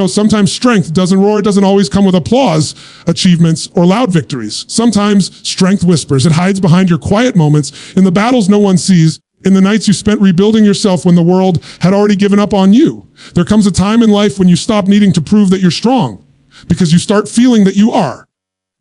Sometimes strength doesn't roar. It doesn't always come with applause, achievements, or loud victories. Sometimes strength whispers. It hides behind your quiet moments, in the battles no one sees, in the nights you spent rebuilding yourself when the world had already given up on you. There comes a time in life when you stop needing to prove that you're strong, because you start feeling that you are.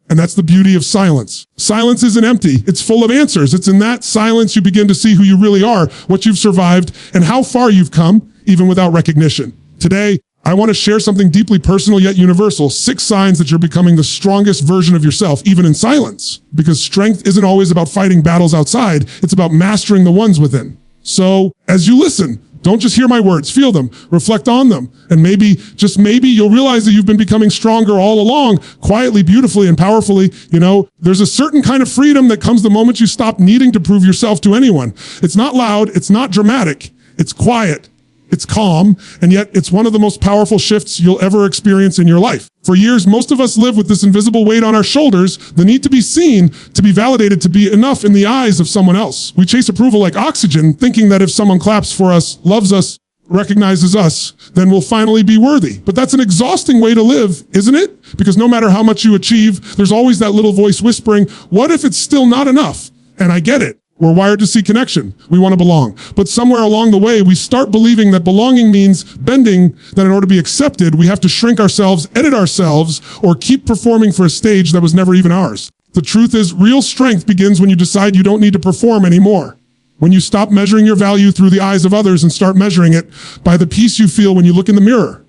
And that's the beauty of silence. Silence isn't empty. It's full of answers. It's in that silence you begin to see who you really are, what you've survived, and how far you've come, even without recognition. Today, I want to share something deeply personal yet universal. 6 signs that you're becoming the strongest version of yourself, even in silence. Because strength isn't always about fighting battles outside. It's about mastering the ones within. So, as you listen, don't just hear my words, feel them, reflect on them, and maybe, just maybe, you'll realize that you've been becoming stronger all along, quietly, beautifully, and powerfully. There's a certain kind of freedom that comes the moment you stop needing to prove yourself to anyone. It's not loud, it's not dramatic, it's quiet, it's calm, and yet it's one of the most powerful shifts you'll ever experience in your life. For years, most of us live with this invisible weight on our shoulders, the need to be seen, to be validated, to be enough in the eyes of someone else. We chase approval like oxygen, thinking that if someone claps for us, loves us, recognizes us, then we'll finally be worthy. But that's an exhausting way to live, isn't it? Because no matter how much you achieve, there's always that little voice whispering, what if it's still not enough? And I get it. We're wired to seek connection. We want to belong. But somewhere along the way, we start believing that belonging means bending, that in order to be accepted, we have to shrink ourselves, edit ourselves, or keep performing for a stage that was never even ours. The truth is, real strength begins when you decide you don't need to perform anymore. When you stop measuring your value through the eyes of others and start measuring it by the peace you feel when you look in the mirror.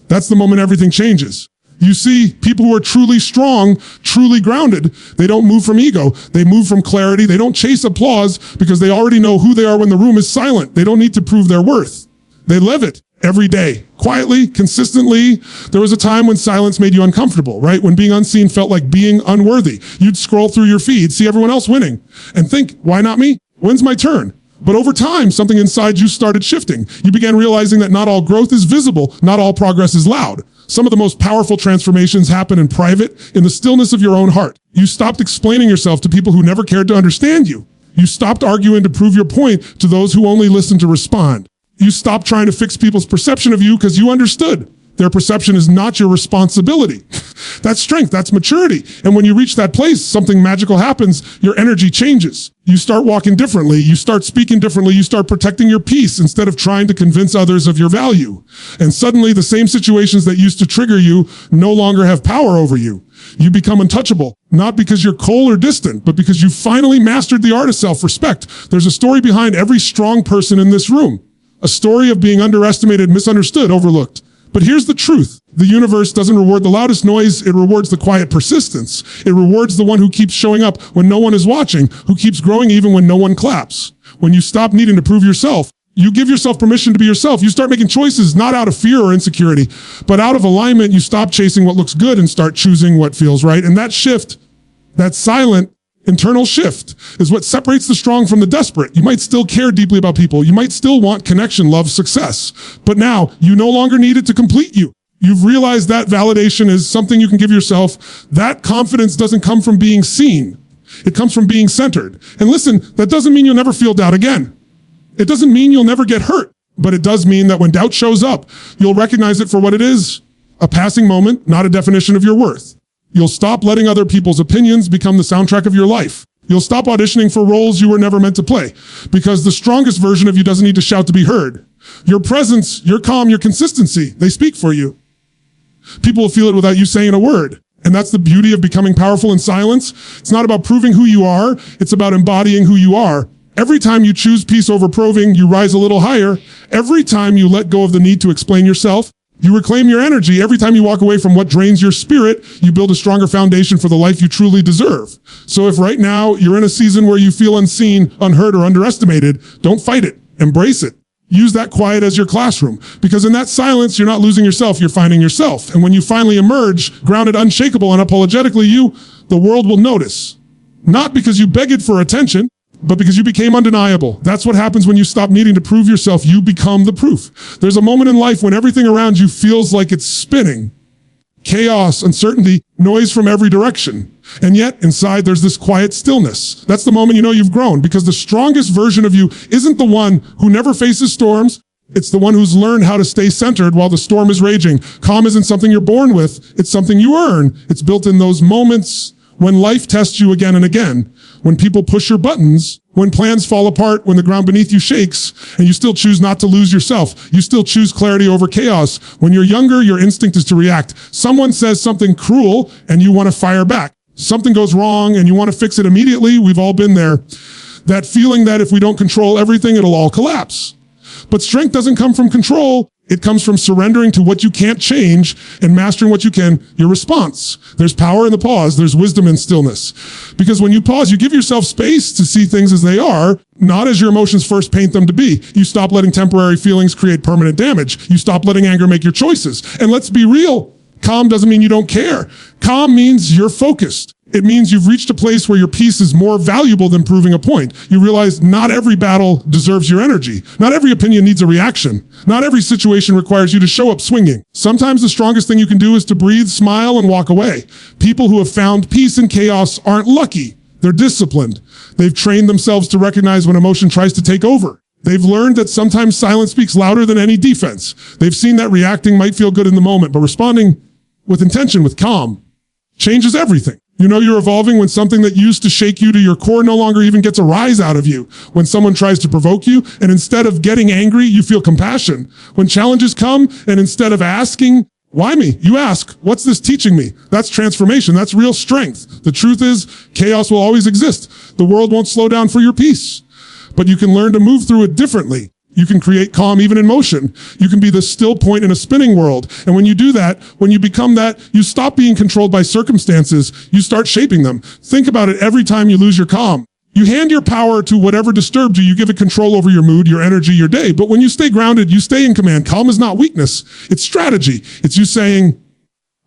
That's the moment everything changes. You see, people who are truly strong, truly grounded, they don't move from ego. They move from clarity. They don't chase applause because they already know who they are when the room is silent. They don't need to prove their worth. They live it every day, quietly, consistently. There was a time when silence made you uncomfortable, right? When being unseen felt like being unworthy. You'd scroll through your feed, see everyone else winning, and think, why not me? When's my turn? But over time, something inside you started shifting. You began realizing that not all growth is visible, not all progress is loud. Some of the most powerful transformations happen in private, in the stillness of your own heart. You stopped explaining yourself to people who never cared to understand you. You stopped arguing to prove your point to those who only listened to respond. You stopped trying to fix people's perception of you because you understood. Their perception is not your responsibility. That's strength, that's maturity. And when you reach that place, something magical happens, your energy changes. You start walking differently, you start speaking differently, you start protecting your peace instead of trying to convince others of your value. And suddenly the same situations that used to trigger you no longer have power over you. You become untouchable, not because you're cold or distant, but because you finally mastered the art of self-respect. There's a story behind every strong person in this room. A story of being underestimated, misunderstood, overlooked. But here's the truth. The universe doesn't reward the loudest noise. It rewards the quiet persistence. It rewards the one who keeps showing up when no one is watching, who keeps growing even when no one claps. When you stop needing to prove yourself, you give yourself permission to be yourself. You start making choices, not out of fear or insecurity, but out of alignment. You stop chasing what looks good and start choosing what feels right. And that shift, that silent, internal shift, is what separates the strong from the desperate. You might still care deeply about people. You might still want connection, love, success. But now you no longer need it to complete you. You've realized that validation is something you can give yourself. That confidence doesn't come from being seen. It comes from being centered. And listen, that doesn't mean you'll never feel doubt again. It doesn't mean you'll never get hurt. But it does mean that when doubt shows up, you'll recognize it for what it is, a passing moment, not a definition of your worth. You'll stop letting other people's opinions become the soundtrack of your life. You'll stop auditioning for roles you were never meant to play, because the strongest version of you doesn't need to shout to be heard. Your presence, your calm, your consistency, they speak for you. People will feel it without you saying a word. And that's the beauty of becoming powerful in silence. It's not about proving who you are. It's about embodying who you are. Every time you choose peace over proving, you rise a little higher. Every time you let go of the need to explain yourself, you reclaim your energy. Every time you walk away from what drains your spirit, you build a stronger foundation for the life you truly deserve. So if right now you're in a season where you feel unseen, unheard, or underestimated, don't fight it. Embrace it. Use that quiet as your classroom, because in that silence, you're not losing yourself, you're finding yourself. And when you finally emerge, grounded, unshakable, unapologetically the world will notice. Not because you begged for attention, but because you became undeniable. That's what happens when you stop needing to prove yourself. You become the proof. There's a moment in life when everything around you feels like it's spinning. Chaos, uncertainty, noise from every direction. And yet, inside, there's this quiet stillness. That's the moment you know you've grown, because the strongest version of you isn't the one who never faces storms, It's the one who's learned how to stay centered while the storm is raging. Calm isn't something you're born with. It's something you earn. It's built in those moments when life tests you again and again, when people push your buttons, when plans fall apart, when the ground beneath you shakes, and you still choose not to lose yourself. You still choose clarity over chaos. When you're younger, your instinct is to react. Someone says something cruel, and you want to fire back. Something goes wrong, and you want to fix it immediately. We've all been there. That feeling that if we don't control everything, it'll all collapse. But strength doesn't come from control. It comes from surrendering to what you can't change and mastering what you can, your response. There's power in the pause. There's wisdom in stillness. Because when you pause, you give yourself space to see things as they are, not as your emotions first paint them to be. You stop letting temporary feelings create permanent damage. You stop letting anger make your choices. And let's be real. Calm doesn't mean you don't care. Calm means you're focused. It means you've reached a place where your peace is more valuable than proving a point. You realize not every battle deserves your energy. Not every opinion needs a reaction. Not every situation requires you to show up swinging. Sometimes the strongest thing you can do is to breathe, smile, and walk away. People who have found peace in chaos aren't lucky. They're disciplined. They've trained themselves to recognize when emotion tries to take over. They've learned that sometimes silence speaks louder than any defense. They've seen that reacting might feel good in the moment, but responding with intention, with calm, changes everything. You know you're evolving when something that used to shake you to your core no longer even gets a rise out of you. When someone tries to provoke you, and instead of getting angry, you feel compassion. When challenges come, and instead of asking, why me? You ask, what's this teaching me? That's transformation. That's real strength. The truth is, chaos will always exist. The world won't slow down for your peace. But you can learn to move through it differently. You can create calm even in motion. You can be the still point in a spinning world. And when you do that, when you become that, you stop being controlled by circumstances. You start shaping them. Think about it every time you lose your calm. You hand your power to whatever disturbed you. You give it control over your mood, your energy, your day. But when you stay grounded, you stay in command. Calm is not weakness. It's strategy. It's you saying,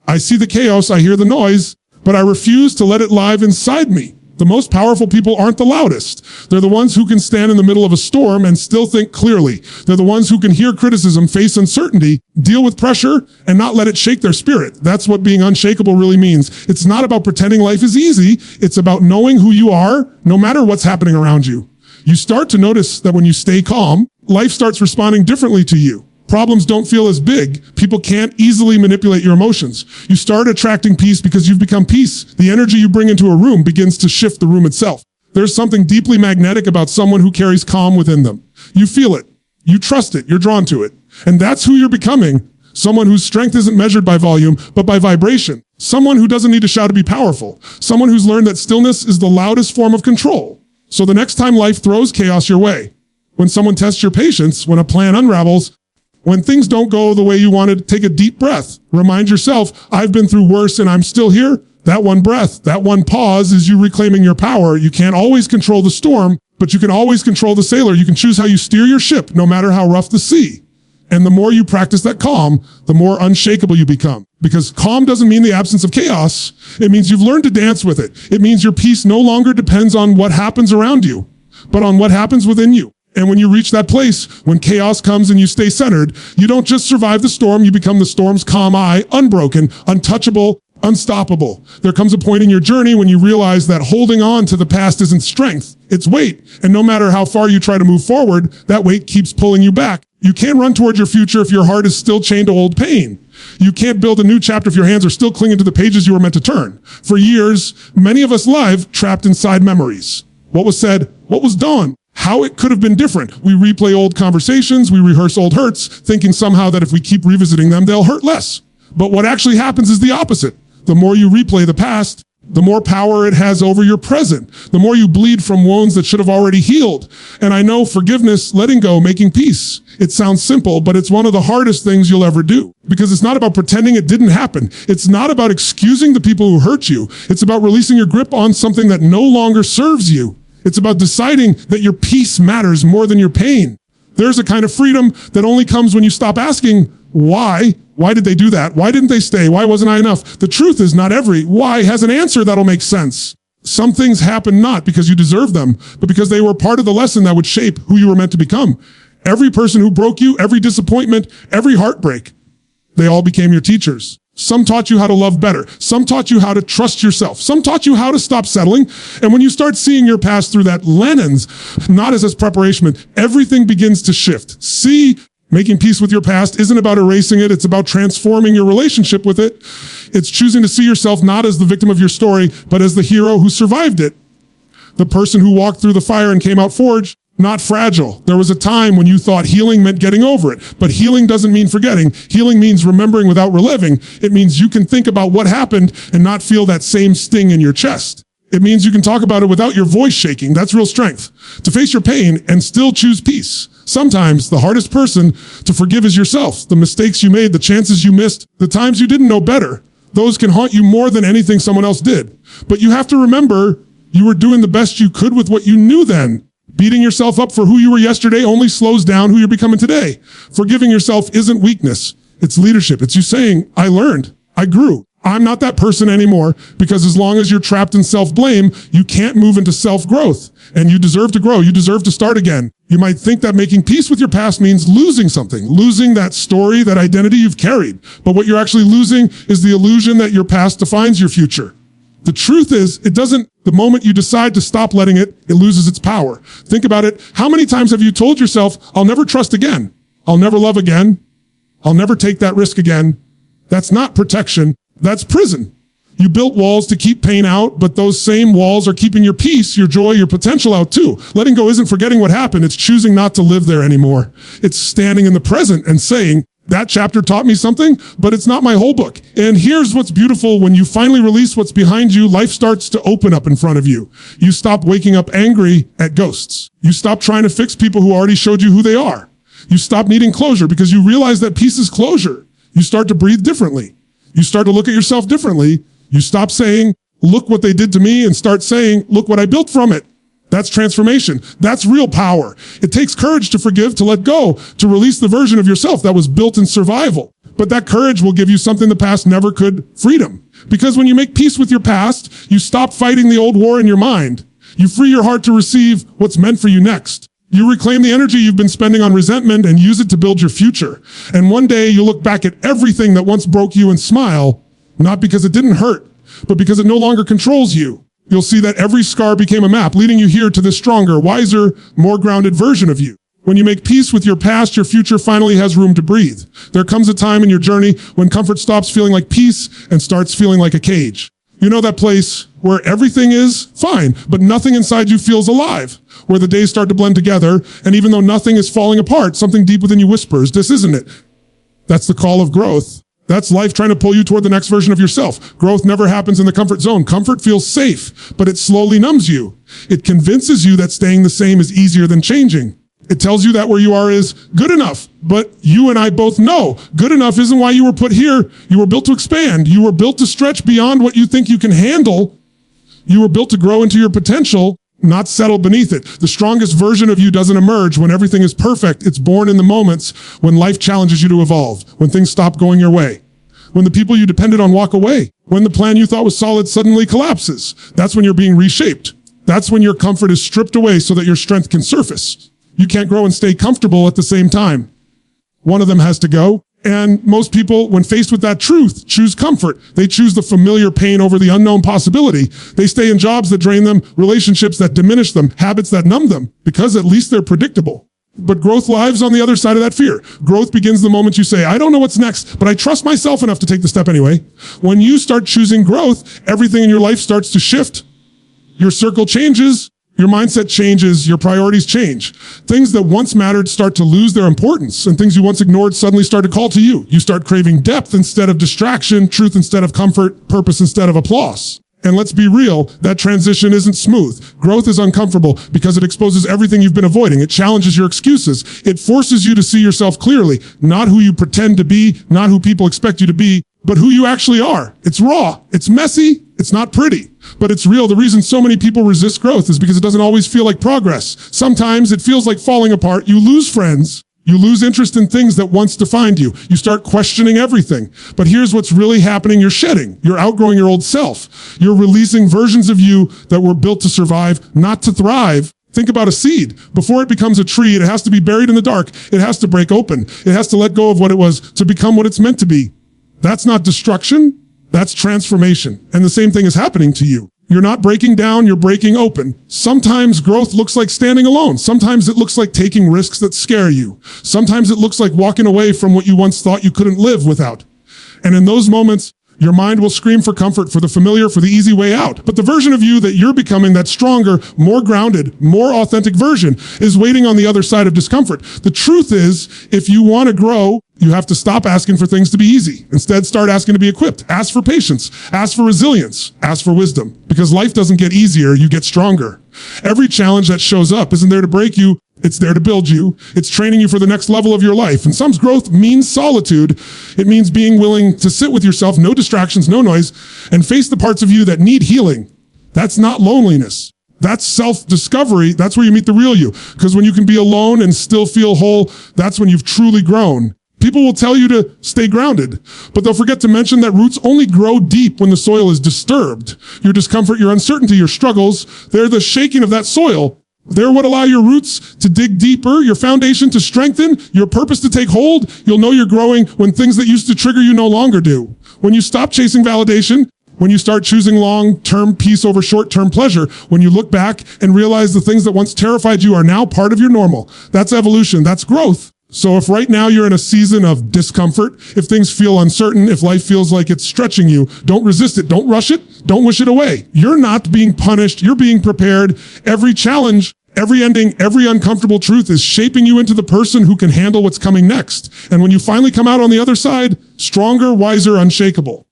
I see the chaos, I hear the noise, but I refuse to let it live inside me. The most powerful people aren't the loudest. They're the ones who can stand in the middle of a storm and still think clearly. They're the ones who can hear criticism, face uncertainty, deal with pressure, and not let it shake their spirit. That's what being unshakable really means. It's not about pretending life is easy. It's about knowing who you are, no matter what's happening around you. You start to notice that when you stay calm, life starts responding differently to you. Problems don't feel as big. People can't easily manipulate your emotions. You start attracting peace because you've become peace. The energy you bring into a room begins to shift the room itself. There's something deeply magnetic about someone who carries calm within them. You feel it. You trust it. You're drawn to it. And that's who you're becoming. Someone whose strength isn't measured by volume, but by vibration. Someone who doesn't need to shout to be powerful. Someone who's learned that stillness is the loudest form of control. So the next time life throws chaos your way, when someone tests your patience, when a plan unravels, when things don't go the way you wanted, take a deep breath. Remind yourself, I've been through worse and I'm still here. That one breath, that one pause is you reclaiming your power. You can't always control the storm, but you can always control the sailor. You can choose how you steer your ship, no matter how rough the sea. And the more you practice that calm, the more unshakable you become. Because calm doesn't mean the absence of chaos. It means you've learned to dance with it. It means your peace no longer depends on what happens around you, but on what happens within you. And when you reach that place, when chaos comes and you stay centered, you don't just survive the storm, you become the storm's calm eye, unbroken, untouchable, unstoppable. There comes a point in your journey when you realize that holding on to the past isn't strength, it's weight. And no matter how far you try to move forward, that weight keeps pulling you back. You can't run towards your future if your heart is still chained to old pain. You can't build a new chapter if your hands are still clinging to the pages you were meant to turn. For years, many of us live trapped inside memories. What was said, what was done, how it could have been different. We replay old conversations, we rehearse old hurts, thinking somehow that if we keep revisiting them, they'll hurt less. But what actually happens is the opposite. The more you replay the past, the more power it has over your present. The more you bleed from wounds that should have already healed. And I know forgiveness, letting go, making peace. It sounds simple, but it's one of the hardest things you'll ever do. Because it's not about pretending it didn't happen. It's not about excusing the people who hurt you. It's about releasing your grip on something that no longer serves you. It's about deciding that your peace matters more than your pain. There's a kind of freedom that only comes when you stop asking, why? Why did they do that? Why didn't they stay? Why wasn't I enough? The truth is not every why has an answer that'll make sense. Some things happen not because you deserve them, but because they were part of the lesson that would shape who you were meant to become. Every person who broke you, every disappointment, every heartbreak, they all became your teachers. Some taught you how to love better. Some taught you how to trust yourself. Some taught you how to stop settling. And when you start seeing your past through that lens, not as preparation, everything begins to shift. See Making peace with your past isn't about erasing it. It's about transforming your relationship with it. It's choosing to see yourself not as the victim of your story, but as the hero who survived it. The person who walked through the fire and came out forged, not fragile. There was a time when you thought healing meant getting over it, but healing doesn't mean forgetting. Healing means remembering without reliving. It means you can think about what happened and not feel that same sting in your chest. It means you can talk about it without your voice shaking. That's real strength. To face your pain and still choose peace. Sometimes the hardest person to forgive is yourself. The mistakes you made, the chances you missed, the times you didn't know better. Those can haunt you more than anything someone else did. But you have to remember you were doing the best you could with what you knew then. Beating yourself up for who you were yesterday only slows down who you're becoming today. Forgiving yourself isn't weakness. It's leadership. It's you saying, I learned. I grew. I'm not that person anymore, because as long as you're trapped in self-blame, you can't move into self-growth. And you deserve to grow. You deserve to start again. You might think that making peace with your past means losing something, losing that story, that identity you've carried. But what you're actually losing is the illusion that your past defines your future. The truth is, it doesn't. The moment you decide to stop letting it, it loses its power. Think about it. How many times have you told yourself, I'll never trust again. I'll never love again. I'll never take that risk again. That's not protection. That's prison. You built walls to keep pain out, but those same walls are keeping your peace, your joy, your potential out too. Letting go isn't forgetting what happened. It's choosing not to live there anymore. It's standing in the present and saying, that chapter taught me something, but it's not my whole book. And here's what's beautiful. When you finally release what's behind you, life starts to open up in front of you. You stop waking up angry at ghosts. You stop trying to fix people who already showed you who they are. You stop needing closure because you realize that peace is closure. You start to breathe differently. You start to look at yourself differently. You stop saying, look what they did to me, and start saying, look what I built from it. That's transformation. That's real power. It takes courage to forgive, to let go, to release the version of yourself that was built in survival. But that courage will give you something the past never could, freedom. Because when you make peace with your past, you stop fighting the old war in your mind. You free your heart to receive what's meant for you next. You reclaim the energy you've been spending on resentment and use it to build your future. And one day you look back at everything that once broke you and smile, not because it didn't hurt, but because it no longer controls you. You'll see that every scar became a map, leading you here to this stronger, wiser, more grounded version of you. When you make peace with your past, your future finally has room to breathe. There comes a time in your journey when comfort stops feeling like peace and starts feeling like a cage. You know that place where everything is fine, but nothing inside you feels alive, where the days start to blend together, and even though nothing is falling apart, something deep within you whispers, this isn't it. That's the call of growth. That's life trying to pull you toward the next version of yourself. Growth never happens in the comfort zone. Comfort feels safe, but it slowly numbs you. It convinces you that staying the same is easier than changing. It tells you that where you are is good enough, but you and I both know good enough isn't why you were put here. You were built to expand. You were built to stretch beyond what you think you can handle. You were built to grow into your potential, not settle beneath it. The strongest version of you doesn't emerge when everything is perfect. It's born in the moments when life challenges you to evolve, when things stop going your way, when the people you depended on walk away, when the plan you thought was solid suddenly collapses. That's when you're being reshaped. That's when your comfort is stripped away so that your strength can surface. You can't grow and stay comfortable at the same time. One of them has to go. And most people, when faced with that truth, choose comfort. They choose the familiar pain over the unknown possibility. They stay in jobs that drain them, relationships that diminish them, habits that numb them, because at least they're predictable. But growth lives on the other side of that fear. Growth begins the moment you say, I don't know what's next, but I trust myself enough to take the step anyway. When you start choosing growth, everything in your life starts to shift. Your circle changes. Your mindset changes, your priorities change. Things that once mattered start to lose their importance, and things you once ignored suddenly start to call to you. You start craving depth instead of distraction, truth instead of comfort, purpose instead of applause. And let's be real, that transition isn't smooth. Growth is uncomfortable because it exposes everything you've been avoiding. It challenges your excuses. It forces you to see yourself clearly, not who you pretend to be, not who people expect you to be, but who you actually are. It's raw. It's messy. It's not pretty, but it's real. The reason so many people resist growth is because it doesn't always feel like progress. Sometimes it feels like falling apart. You lose friends. You lose interest in things that once defined you. You start questioning everything. But here's what's really happening. You're shedding. You're outgrowing your old self. You're releasing versions of you that were built to survive, not to thrive. Think about a seed. Before it becomes a tree, it has to be buried in the dark. It has to break open. It has to let go of what it was to become what it's meant to be. That's not destruction. That's transformation. And the same thing is happening to you. You're not breaking down, you're breaking open. Sometimes growth looks like standing alone. Sometimes it looks like taking risks that scare you. Sometimes it looks like walking away from what you once thought you couldn't live without. And in those moments, your mind will scream for comfort, for the familiar, for the easy way out. But the version of you that you're becoming, that stronger, more grounded, more authentic version, is waiting on the other side of discomfort. The truth is, if you want to grow, you have to stop asking for things to be easy. Instead, start asking to be equipped. Ask for patience. Ask for resilience. Ask for wisdom. Because life doesn't get easier, you get stronger. Every challenge that shows up isn't there to break you. It's there to build you. It's training you for the next level of your life. And some growth means solitude. It means being willing to sit with yourself, no distractions, no noise, and face the parts of you that need healing. That's not loneliness. That's self-discovery. That's where you meet the real you. Because when you can be alone and still feel whole, that's when you've truly grown. People will tell you to stay grounded, but they'll forget to mention that roots only grow deep when the soil is disturbed. Your discomfort, your uncertainty, your struggles, they're the shaking of that soil. They're what allow your roots to dig deeper, your foundation to strengthen, your purpose to take hold. You'll know you're growing when things that used to trigger you no longer do. When you stop chasing validation, when you start choosing long-term peace over short-term pleasure, when you look back and realize the things that once terrified you are now part of your normal. That's evolution, that's growth. So if right now you're in a season of discomfort, if things feel uncertain, if life feels like it's stretching you, don't resist it, don't rush it, don't wish it away. You're not being punished, you're being prepared. Every challenge, every ending, every uncomfortable truth is shaping you into the person who can handle what's coming next. And when you finally come out on the other side, stronger, wiser, unshakable,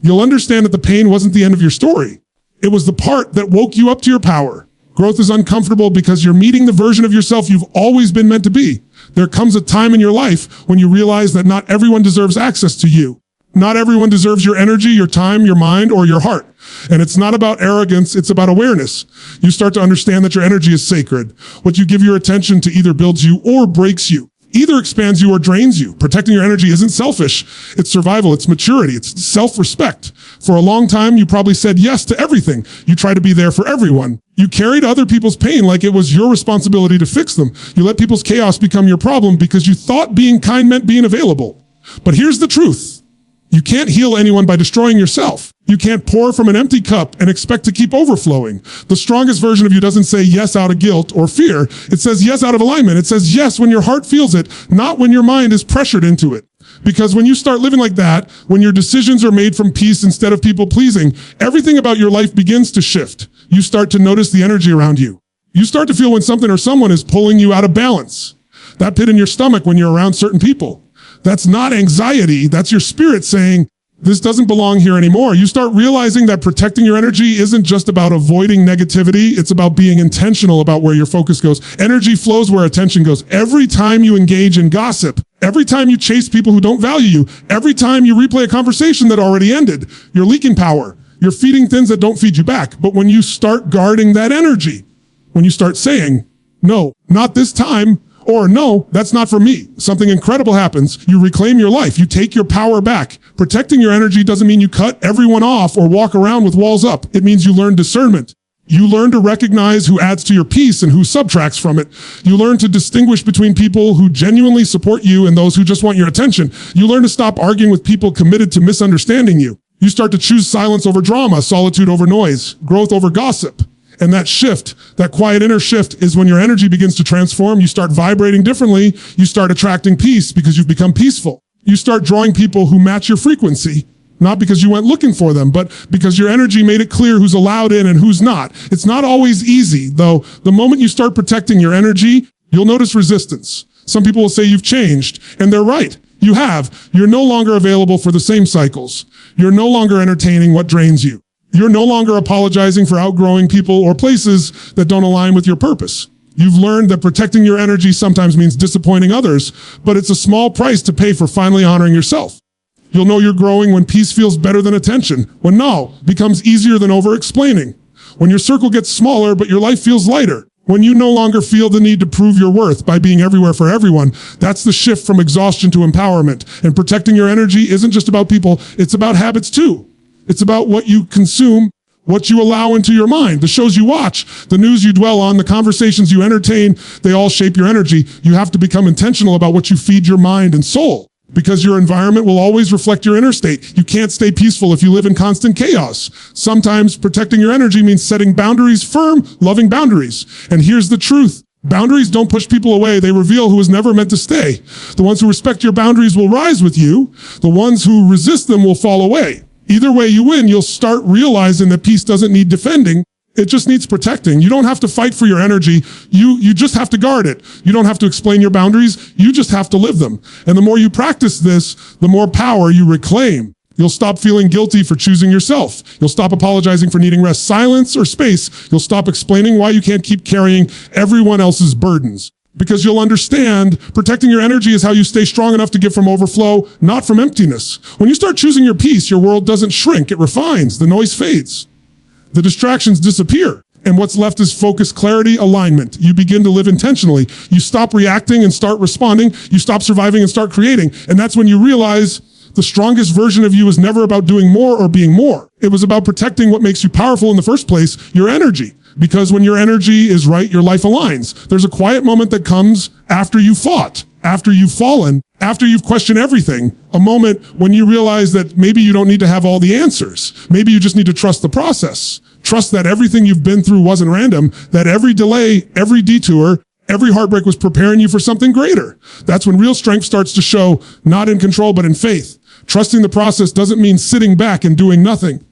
you'll understand that the pain wasn't the end of your story. It was the part that woke you up to your power. Growth is uncomfortable because you're meeting the version of yourself you've always been meant to be. There comes a time in your life when you realize that not everyone deserves access to you. Not everyone deserves your energy, your time, your mind, or your heart. And it's not about arrogance, it's about awareness. You start to understand that your energy is sacred. What you give your attention to either builds you or breaks you. Either expands you or drains you. Protecting your energy isn't selfish. It's survival. It's maturity. It's self-respect. For a long time, you probably said yes to everything. You try to be there for everyone. You carried other people's pain like it was your responsibility to fix them. You let people's chaos become your problem because you thought being kind meant being available. But here's the truth. You can't heal anyone by destroying yourself. You can't pour from an empty cup and expect to keep overflowing. The strongest version of you doesn't say yes out of guilt or fear. It says yes out of alignment. It says yes when your heart feels it, not when your mind is pressured into it. Because when you start living like that, when your decisions are made from peace instead of people pleasing, everything about your life begins to shift. You start to notice the energy around you. You start to feel when something or someone is pulling you out of balance. That pit in your stomach when you're around certain people. That's not anxiety. That's your spirit saying, this doesn't belong here anymore. You start realizing that protecting your energy isn't just about avoiding negativity. It's about being intentional about where your focus goes. Energy flows where attention goes. Every time you engage in gossip, every time you chase people who don't value you, every time you replay a conversation that already ended, you're leaking power. You're feeding things that don't feed you back. But when you start guarding that energy, when you start saying, no, not this time, or no, that's not for me, something incredible happens. You reclaim your life. You take your power back. Protecting your energy doesn't mean you cut everyone off or walk around with walls up. It means you learn discernment. You learn to recognize who adds to your peace and who subtracts from it. You learn to distinguish between people who genuinely support you and those who just want your attention. You learn to stop arguing with people committed to misunderstanding you. You start to choose silence over drama, solitude over noise, growth over gossip. And that shift, that quiet inner shift, is when your energy begins to transform. You start vibrating differently. You start attracting peace because you've become peaceful. You start drawing people who match your frequency, not because you went looking for them, but because your energy made it clear who's allowed in and who's not. It's not always easy, though. The moment you start protecting your energy, you'll notice resistance. Some people will say you've changed, and they're right. You have. You're no longer available for the same cycles. You're no longer entertaining what drains you. You're no longer apologizing for outgrowing people or places that don't align with your purpose. You've learned that protecting your energy sometimes means disappointing others, but it's a small price to pay for finally honoring yourself. You'll know you're growing when peace feels better than attention, when no becomes easier than over-explaining, when your circle gets smaller but your life feels lighter, when you no longer feel the need to prove your worth by being everywhere for everyone. That's the shift from exhaustion to empowerment. And protecting your energy isn't just about people, it's about habits too. It's about what you consume, what you allow into your mind, the shows you watch, the news you dwell on, the conversations you entertain. They all shape your energy. You have to become intentional about what you feed your mind and soul. because your environment will always reflect your inner state. You can't stay peaceful if you live in constant chaos. Sometimes protecting your energy means setting boundaries, firm, loving boundaries. And here's the truth. Boundaries don't push people away. They reveal who is never meant to stay. The ones who respect your boundaries will rise with you. The ones who resist them will fall away. Either way you win, you'll start realizing that peace doesn't need defending. It just needs protecting. You don't have to fight for your energy. You just have to guard it. You don't have to explain your boundaries. You just have to live them. And the more you practice this, the more power you reclaim. You'll stop feeling guilty for choosing yourself. You'll stop apologizing for needing rest, silence, or space. You'll stop explaining why you can't keep carrying everyone else's burdens. Because you'll understand protecting your energy is how you stay strong enough to give from overflow, not from emptiness. When you start choosing your peace, your world doesn't shrink. It refines. The noise fades. The distractions disappear. And what's left is focus, clarity, alignment. You begin to live intentionally. You stop reacting and start responding. You stop surviving and start creating. And that's when you realize the strongest version of you is never about doing more or being more. It was about protecting what makes you powerful in the first place, your energy. Because when your energy is right, your life aligns. There's a quiet moment that comes after you fought, after you've fallen, after you've questioned everything. A moment when you realize that maybe you don't need to have all the answers. Maybe you just need to trust the process. Trust that everything you've been through wasn't random, that every delay, every detour, every heartbreak was preparing you for something greater. That's when real strength starts to show, not in control, but in faith. Trusting the process doesn't mean sitting back and doing nothing.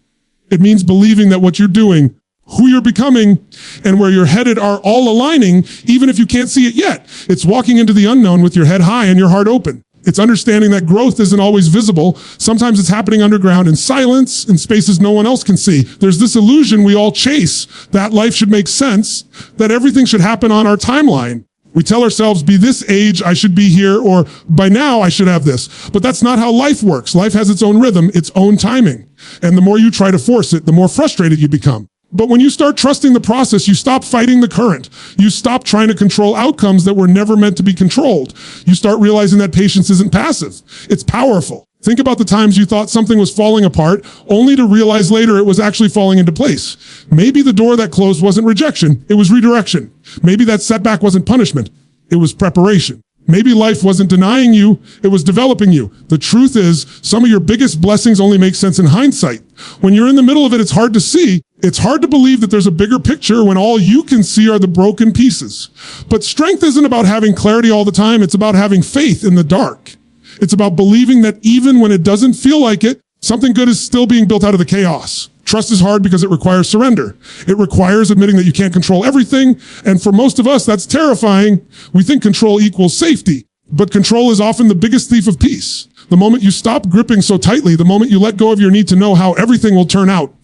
It means believing that what you're doing, who you're becoming, and where you're headed are all aligning, even if you can't see it yet. It's walking into the unknown with your head high and your heart open. It's understanding that growth isn't always visible. Sometimes it's happening underground in silence, in spaces no one else can see. There's this illusion we all chase that life should make sense, that everything should happen on our timeline. We tell ourselves, be this age, I should be here, or by now I should have this. But that's not how life works. Life has its own rhythm, its own timing. And the more you try to force it, the more frustrated you become. But when you start trusting the process, you stop fighting the current. You stop trying to control outcomes that were never meant to be controlled. You start realizing that patience isn't passive. It's powerful. Think about the times you thought something was falling apart, only to realize later it was actually falling into place. Maybe the door that closed wasn't rejection, it was redirection. Maybe that setback wasn't punishment, it was preparation. Maybe life wasn't denying you, it was developing you. The truth is, some of your biggest blessings only make sense in hindsight. When you're in the middle of it, it's hard to see. It's hard to believe that there's a bigger picture when all you can see are the broken pieces. But strength isn't about having clarity all the time. It's about having faith in the dark. It's about believing that even when it doesn't feel like it, something good is still being built out of the chaos. Trust is hard because it requires surrender. It requires admitting that you can't control everything. And for most of us, that's terrifying. We think control equals safety, but control is often the biggest thief of peace. The moment you stop gripping so tightly, the moment you let go of your need to know how everything will turn out,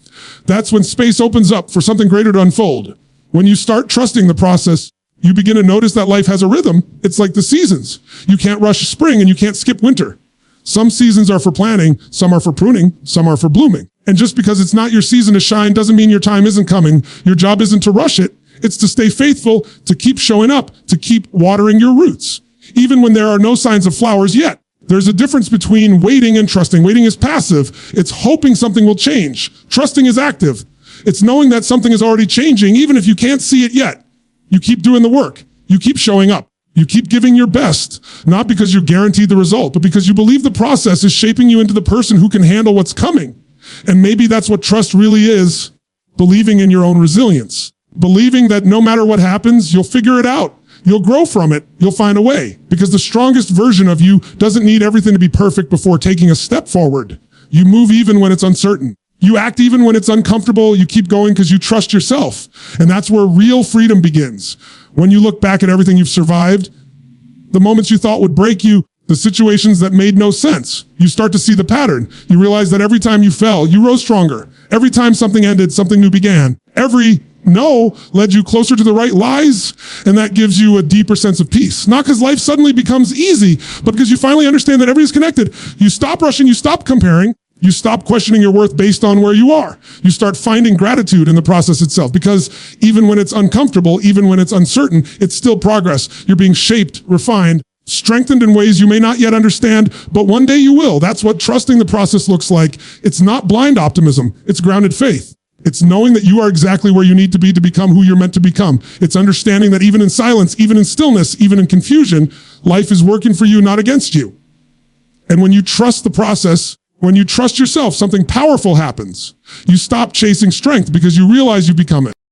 that's when space opens up for something greater to unfold. When you start trusting the process, you begin to notice that life has a rhythm. It's like the seasons. You can't rush spring and you can't skip winter. Some seasons are for planting, some are for pruning, some are for blooming. And just because it's not your season to shine doesn't mean your time isn't coming. Your job isn't to rush it. It's to stay faithful, to keep showing up, to keep watering your roots. Even when there are no signs of flowers yet. There's a difference between waiting and trusting. Waiting is passive. It's hoping something will change. Trusting is active. It's knowing that something is already changing, even if you can't see it yet. You keep doing the work. You keep showing up. You keep giving your best, not because you're guaranteed the result, but because you believe the process is shaping you into the person who can handle what's coming. And maybe that's what trust really is, believing in your own resilience. Believing that no matter what happens, you'll figure it out. You'll grow from it. You'll find a way. Because the strongest version of you doesn't need everything to be perfect before taking a step forward. You move even when it's uncertain. You act even when it's uncomfortable. You keep going because you trust yourself. And that's where real freedom begins. When you look back at everything you've survived, the moments you thought would break you, the situations that made no sense, you start to see the pattern. You realize that every time you fell, you rose stronger. Every time something ended, something new began. Every no led you closer to the right lies, and that gives you a deeper sense of peace. Not because life suddenly becomes easy, but because you finally understand that everything's connected. You stop rushing, you stop comparing, you stop questioning your worth based on where you are. You start finding gratitude in the process itself, because even when it's uncomfortable, even when it's uncertain, it's still progress. You're being shaped, refined, strengthened in ways you may not yet understand, but one day you will. That's what trusting the process looks like. It's not blind optimism. It's grounded faith. It's knowing that you are exactly where you need to be to become who you're meant to become. It's understanding that even in silence, even in stillness, even in confusion, life is working for you, not against you. And when you trust the process, when you trust yourself, something powerful happens. You stop chasing strength because you realize you become it.